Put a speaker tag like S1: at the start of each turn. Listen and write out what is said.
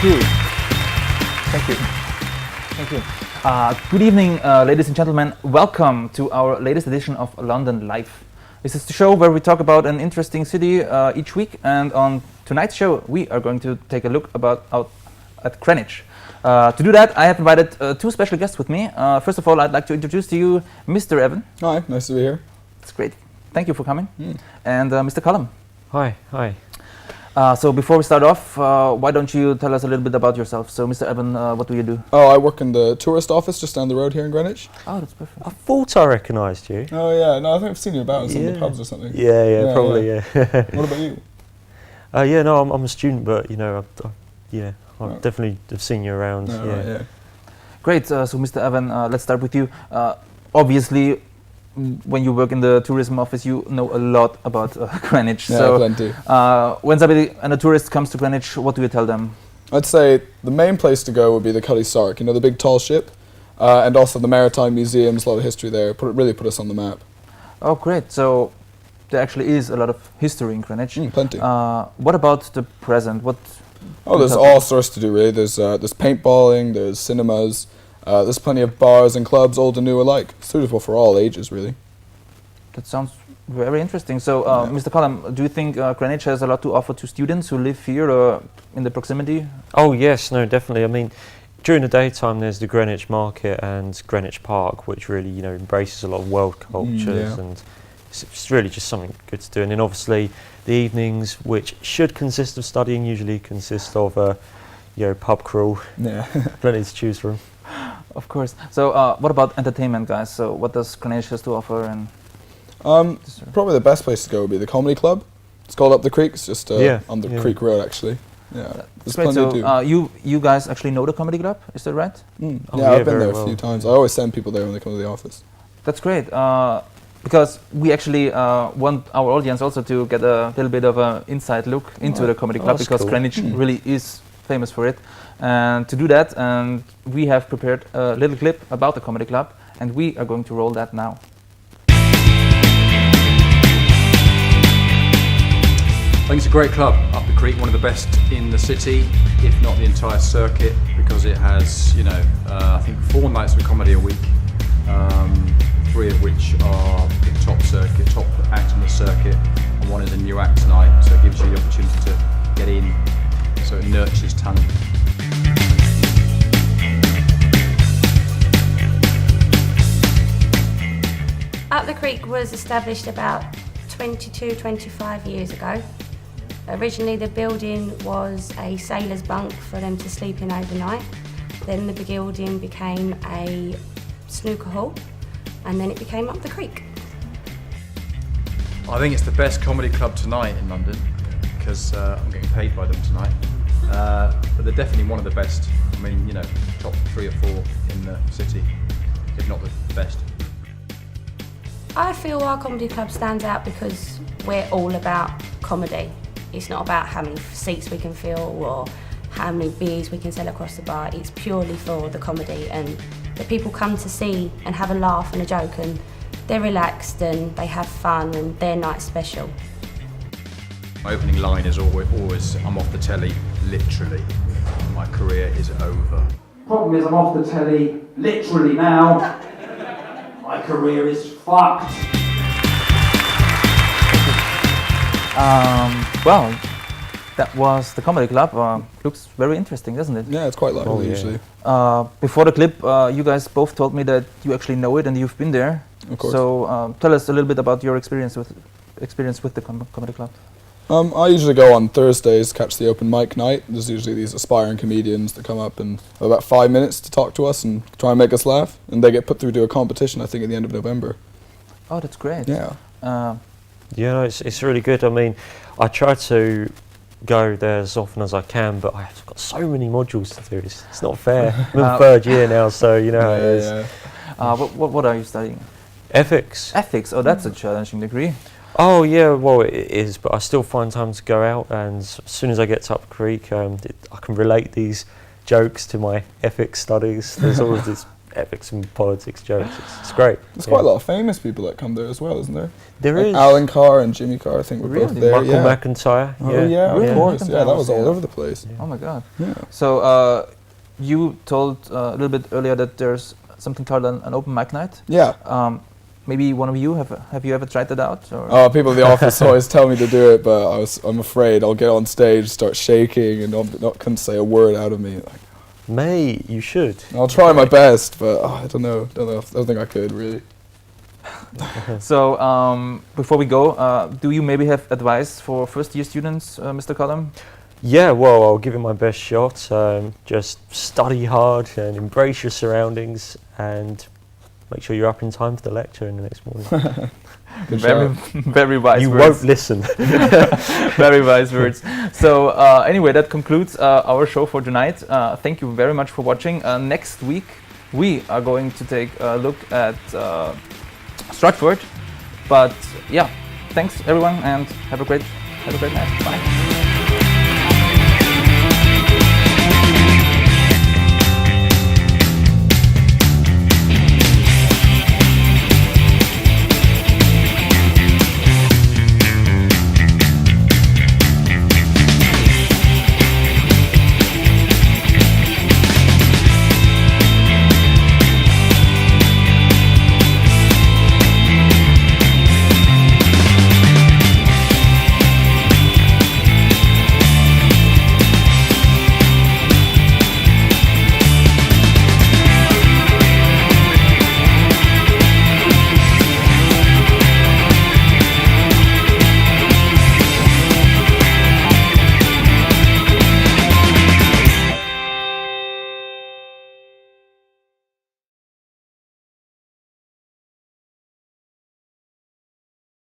S1: you. Thank you. Thank you. Good evening, ladies and gentlemen. Welcome to our latest edition of London Live. This is the show where we talk about an interesting city each week, and on tonight's show we are going to take a look out at Greenwich. To do that, I have invited two special guests with me. First of all, I'd like to introduce to you Mr. Evan.
S2: Hi, nice to be here.
S1: It's great. Thank you for coming. And Mr. Callum.
S3: Hi.
S1: So before we start off, why don't you tell us a little bit about yourself? So Mr. Evan, what do you do?
S2: Oh, I work in the tourist office just down the road here in Greenwich.
S1: Oh, that's perfect.
S3: I thought I recognised you.
S2: Oh yeah, no, I think I've seen you about in some of the pubs or something.
S3: Yeah, probably.
S2: What about you?
S3: I'm a student, but I definitely have seen you around.
S2: Right.
S1: Great. So Mr. Evan, let's start with you. Obviously, when you work in the tourism office, you know a lot about Greenwich.
S2: Yeah,
S1: so,
S2: plenty.
S1: When somebody and a tourist comes to Greenwich, what do you tell them?
S2: I'd say the main place to go would be the Cutty Sark, the big tall ship, and also the Maritime Museums, a lot of history there. Really put us on the map.
S1: Oh, great. So there actually is a lot of history in Greenwich.
S2: Plenty.
S1: What about the present?
S2: There's all sorts to do really. There's paintballing, there's cinemas, there's plenty of bars and clubs, old and new alike. Suitable for all ages, really.
S1: That sounds very interesting. So, Mr. Callum, do you think Greenwich has a lot to offer to students who live here or in the proximity?
S3: Oh yes, no, definitely. I mean, during the daytime there's the Greenwich Market and Greenwich Park, which really embraces a lot of world cultures, and it's really just something good to do. And then obviously the evenings, which should consist of studying, usually consist of pub crawl. Yeah, plenty to choose from.
S1: Of course. So, what about entertainment, guys? So, what does Greenwich has to offer? And
S2: probably the best place to go would be the Comedy Club. It's called Up the Creek. It's just on the Creek Road, actually. Yeah,
S1: that's great. So, you guys actually know the Comedy Club? Is that right?
S2: I've been there a few times. I always send people there when they come to the office.
S1: That's great. Because we actually want our audience also to get a little bit of an inside look into the Comedy Club, because cool. Greenwich really is famous for it. And to do that, we have prepared a little clip about the Comedy Club, and we are going to roll that now.
S4: I think it's a great club, Up the Creek, one of the best in the city, if not the entire circuit, because it has, I think 4 nights of comedy a week, 3 of which are the top act on the circuit, and 1 is a new act tonight, so it gives you the opportunity to get in, so it nurtures talent.
S5: Up the Creek was established about 25 years ago. Originally the building was a sailor's bunk for them to sleep in overnight. Then the building became a snooker hall, and then it became Up the Creek.
S4: I think it's the best comedy club tonight in London, because I'm getting paid by them tonight. But they're definitely one of the best. I mean, top 3 or 4 in the city, if not the best.
S5: I feel our comedy club stands out because we're all about comedy. It's not about how many seats we can fill or how many beers we can sell across the bar. It's purely for the comedy, and the people come to see and have a laugh and a joke, and they're relaxed and they have fun, and their night's special.
S4: My opening line is always I'm off the telly, literally. My career is over.
S6: Problem is I'm off the telly, literally now. My career is fucked.
S1: Well, that was the Comedy Club. Looks very interesting, doesn't it?
S2: Yeah, it's quite lively usually.
S1: Before the clip, you guys both told me that you actually know it and you've been there.
S2: Of course.
S1: So tell us a little bit about your experience with the Comedy Club.
S2: I usually go on Thursdays, catch the open mic night. There's usually these aspiring comedians that come up and have about 5 minutes to talk to us and try and make us laugh. And they get put through to a competition, I think, at the end of November.
S1: Oh, that's great.
S2: Yeah.
S3: It's really good. I mean, I try to go there as often as I can, but I've got so many modules to do. It's not fair. I'm in 3rd year now, so you know how it is.
S2: Yeah.
S1: What are you studying?
S3: Ethics.
S1: Ethics. Oh, that's a challenging degree.
S3: Oh yeah, well it is, but I still find time to go out, and as soon as I get to Up Creek, I can relate these jokes to my ethics studies. There's always this ethics and politics jokes. It's great.
S2: There's quite a lot of famous people that come there as well, isn't there?
S3: There
S2: like
S3: is.
S2: Alan Carr and Jimmy Carr, I think, were both
S1: Really?
S2: there.
S3: Michael
S2: yeah.
S3: McIntyre.
S2: Oh yeah,
S1: Really?
S2: of course. Yeah, that was all
S1: Yeah.
S2: over the place.
S1: Oh my God.
S2: Yeah.
S1: So you told a little bit earlier that there's something called an open mic night.
S2: Yeah.
S1: Maybe one of you have you ever tried that out? Or?
S2: People in the office always tell me to do it, but I'm afraid I'll get on stage, start shaking, and couldn't say a word out of me. Like,
S3: Mate, you should.
S2: I'll try my best, but I don't know. I don't think I could really.
S1: So before we go, do you maybe have advice for first-year students, Mr. Cullum?
S3: Yeah, well, I'll give it my best shot. Just study hard and embrace your surroundings, and make sure you're up in time for the lecture in the next morning.
S1: Very wise
S3: You
S1: words.
S3: won't listen.
S1: Very wise words. So anyway, that concludes our show for tonight. Thank you very much for watching. Next week, we are going to take a look at Stratford. But yeah, thanks everyone, and have a great night. Bye.